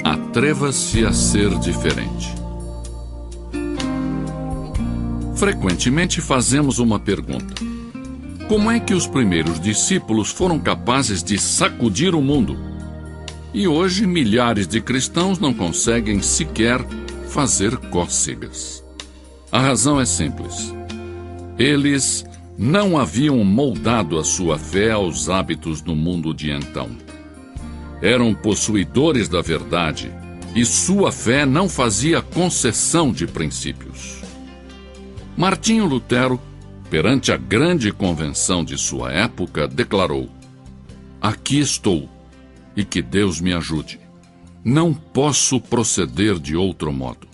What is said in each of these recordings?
Atreva-se a ser diferente. Frequentemente fazemos uma pergunta: como é que os primeiros discípulos foram capazes de sacudir o mundo? E hoje milhares de cristãos não conseguem sequer fazer cócegas. A razão é simples. Eles não haviam moldado a sua fé aos hábitos do mundo de então. Eram possuidores da verdade e sua fé não fazia concessão de princípios. Martinho Lutero, perante a grande convenção de sua época, declarou: "Aqui estou, e que Deus me ajude. Não posso proceder de outro modo."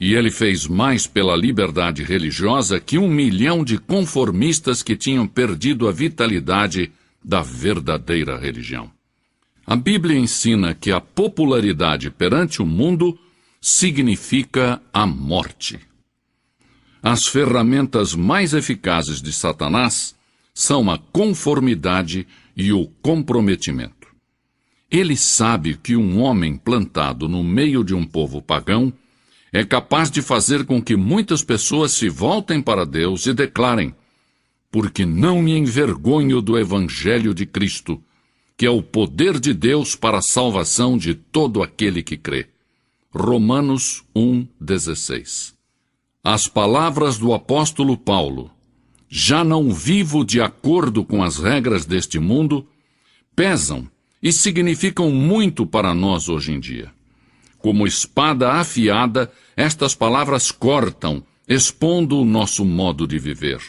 E ele fez mais pela liberdade religiosa que 1 milhão de conformistas que tinham perdido a vitalidade da verdadeira religião. A Bíblia ensina que a popularidade perante o mundo significa a morte. As ferramentas mais eficazes de Satanás são a conformidade e o comprometimento. Ele sabe que um homem plantado no meio de um povo pagão é capaz de fazer com que muitas pessoas se voltem para Deus e declarem: "Porque não me envergonho do Evangelho de Cristo, que é o poder de Deus para a salvação de todo aquele que crê." Romanos 1,16. As palavras do apóstolo Paulo: "Já não vivo de acordo com as regras deste mundo", pesam e significam muito para nós hoje em dia. Como espada afiada, estas palavras cortam, expondo o nosso modo de viver.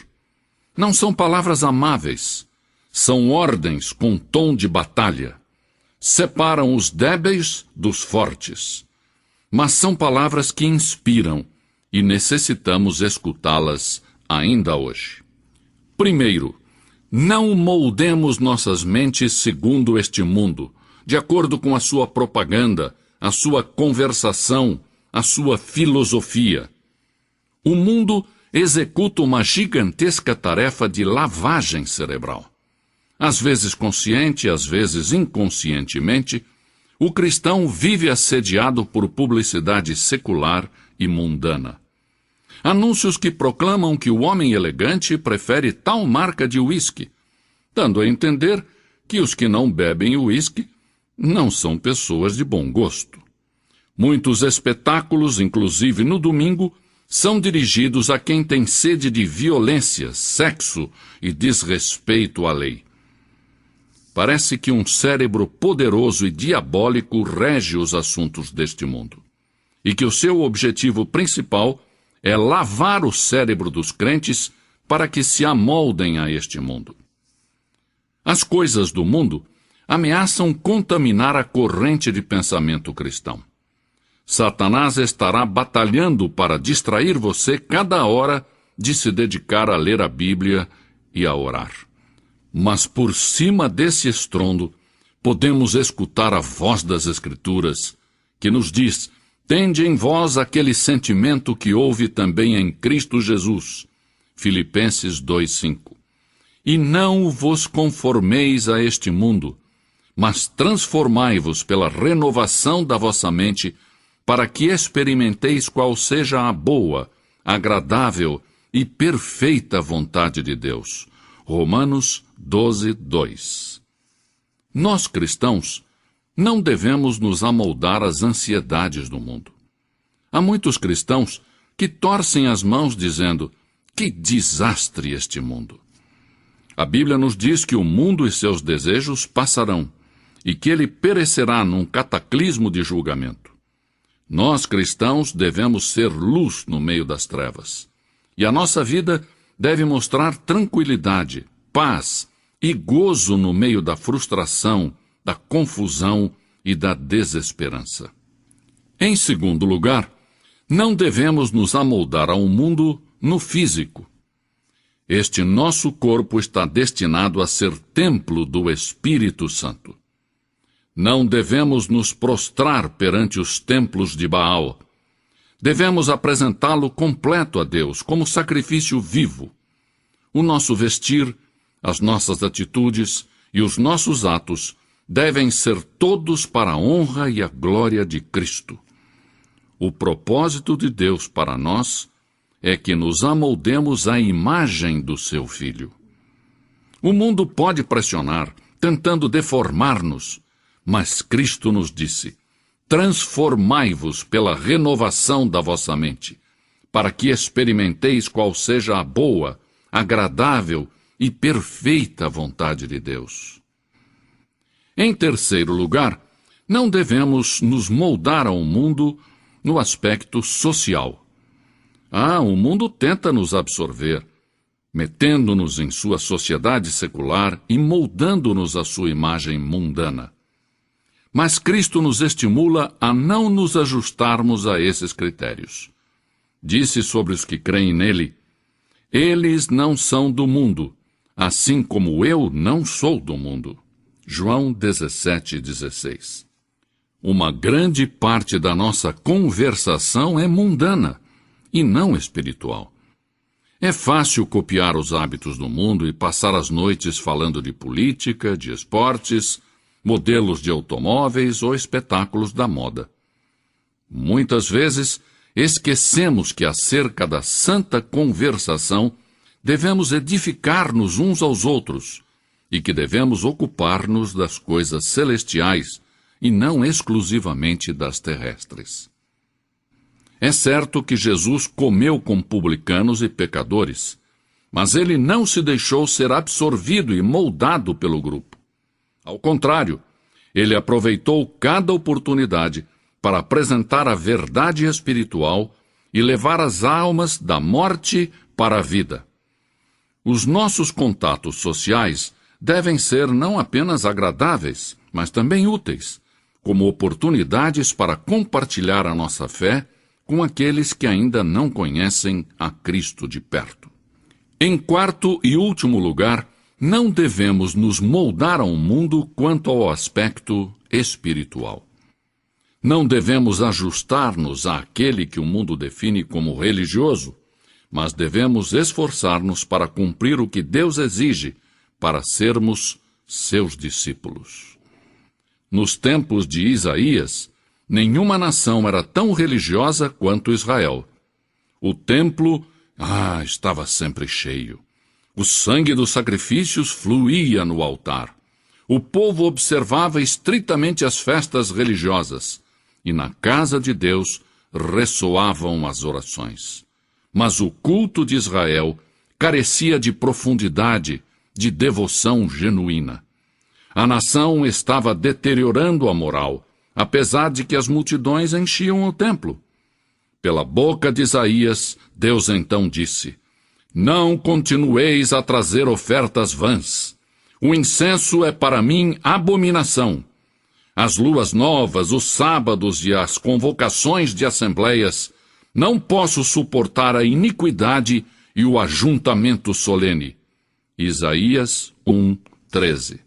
Não são palavras amáveis, são ordens com tom de batalha. Separam os débeis dos fortes. Mas são palavras que inspiram e necessitamos escutá-las ainda hoje. Primeiro, não moldemos nossas mentes segundo este mundo, de acordo com a sua propaganda, a sua conversação, a sua filosofia. O mundo executa uma gigantesca tarefa de lavagem cerebral. Às vezes consciente, às vezes inconscientemente, o cristão vive assediado por publicidade secular e mundana. Anúncios que proclamam que o homem elegante prefere tal marca de uísque, dando a entender que os que não bebem uísque não são pessoas de bom gosto. Muitos espetáculos, inclusive no domingo, são dirigidos a quem tem sede de violência, sexo e desrespeito à lei. Parece que um cérebro poderoso e diabólico rege os assuntos deste mundo, e que o seu objetivo principal é lavar o cérebro dos crentes para que se amoldem a este mundo. As coisas do mundo ameaçam contaminar a corrente de pensamento cristão. Satanás estará batalhando para distrair você cada hora de se dedicar a ler a Bíblia e a orar. Mas por cima desse estrondo, podemos escutar a voz das Escrituras, que nos diz: "Tende em vós aquele sentimento que houve também em Cristo Jesus." Filipenses 2,5. "E não vos conformeis a este mundo, mas transformai-vos pela renovação da vossa mente, para que experimenteis qual seja a boa, agradável e perfeita vontade de Deus." Romanos 12:2. Nós, cristãos, não devemos nos amoldar às ansiedades do mundo. Há muitos cristãos que torcem as mãos dizendo: "Que desastre este mundo!" A Bíblia nos diz que o mundo e seus desejos passarão, e que ele perecerá num cataclismo de julgamento. Nós, cristãos, devemos ser luz no meio das trevas. E a nossa vida deve mostrar tranquilidade, paz e gozo no meio da frustração, da confusão e da desesperança. Em segundo lugar, não devemos nos amoldar ao mundo no físico. Este nosso corpo está destinado a ser templo do Espírito Santo. Não devemos nos prostrar perante os templos de Baal. Devemos apresentá-lo completo a Deus, como sacrifício vivo. O nosso vestir, as nossas atitudes e os nossos atos devem ser todos para a honra e a glória de Cristo. O propósito de Deus para nós é que nos amoldemos à imagem do seu Filho. O mundo pode pressionar, tentando deformar-nos, mas Cristo nos disse: transformai-vos pela renovação da vossa mente, para que experimenteis qual seja a boa, agradável e perfeita vontade de Deus. Em terceiro lugar, não devemos nos moldar ao mundo no aspecto social. O mundo tenta nos absorver, metendo-nos em sua sociedade secular e moldando-nos à sua imagem mundana. Mas Cristo nos estimula a não nos ajustarmos a esses critérios. Disse sobre os que creem nele: eles não são do mundo, assim como eu não sou do mundo. João 17:16. Uma grande parte da nossa conversação é mundana e não espiritual. É fácil copiar os hábitos do mundo e passar as noites falando de política, de esportes, modelos de automóveis ou espetáculos da moda. Muitas vezes, esquecemos que acerca da santa conversação devemos edificar-nos uns aos outros e que devemos ocupar-nos das coisas celestiais e não exclusivamente das terrestres. É certo que Jesus comeu com publicanos e pecadores, mas ele não se deixou ser absorvido e moldado pelo grupo. Ao contrário, ele aproveitou cada oportunidade para apresentar a verdade espiritual e levar as almas da morte para a vida. Os nossos contatos sociais devem ser não apenas agradáveis, mas também úteis, como oportunidades para compartilhar a nossa fé com aqueles que ainda não conhecem a Cristo de perto. Em quarto e último lugar, não devemos nos moldar ao mundo quanto ao aspecto espiritual. Não devemos ajustar-nos àquele que o mundo define como religioso, mas devemos esforçar-nos para cumprir o que Deus exige para sermos seus discípulos. Nos tempos de Isaías, nenhuma nação era tão religiosa quanto Israel. O templo, estava sempre cheio. O sangue dos sacrifícios fluía no altar. O povo observava estritamente as festas religiosas, e na casa de Deus ressoavam as orações. Mas o culto de Israel carecia de profundidade, de devoção genuína. A nação estava deteriorando a moral, apesar de que as multidões enchiam o templo. Pela boca de Isaías, Deus então disse: não continueis a trazer ofertas vãs. O incenso é para mim abominação. As luas novas, os sábados e as convocações de assembleias, não posso suportar a iniquidade e o ajuntamento solene. Isaías 1:13.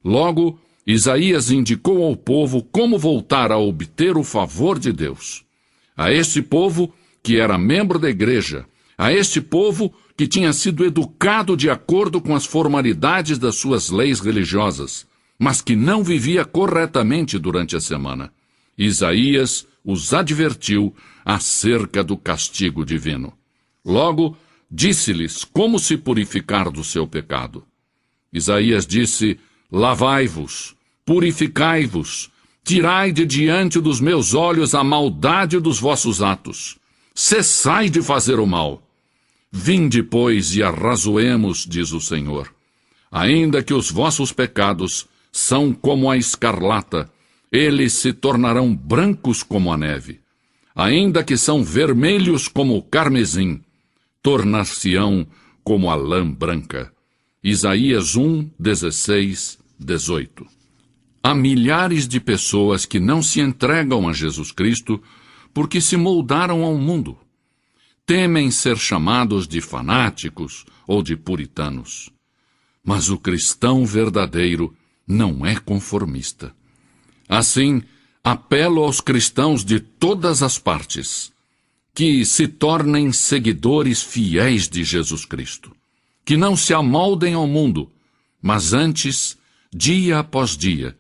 Logo, Isaías indicou ao povo como voltar a obter o favor de Deus. A este povo, que era membro da igreja, a este povo que tinha sido educado de acordo com as formalidades das suas leis religiosas, mas que não vivia corretamente durante a semana, Isaías os advertiu acerca do castigo divino. Logo, disse-lhes como se purificar do seu pecado. Isaías disse: lavai-vos, purificai-vos, tirai de diante dos meus olhos a maldade dos vossos atos. Cessai de fazer o mal. Vinde, pois, e arrazoemos, diz o Senhor. Ainda que os vossos pecados são como a escarlata, eles se tornarão brancos como a neve. Ainda que são vermelhos como o carmesim, tornar-se-ão como a lã branca. Isaías 1:16-18. Há milhares de pessoas que não se entregam a Jesus Cristo porque se moldaram ao mundo. Temem ser chamados de fanáticos ou de puritanos. Mas o cristão verdadeiro não é conformista. Assim, apelo aos cristãos de todas as partes que se tornem seguidores fiéis de Jesus Cristo, que não se amoldem ao mundo, mas antes dia após dia,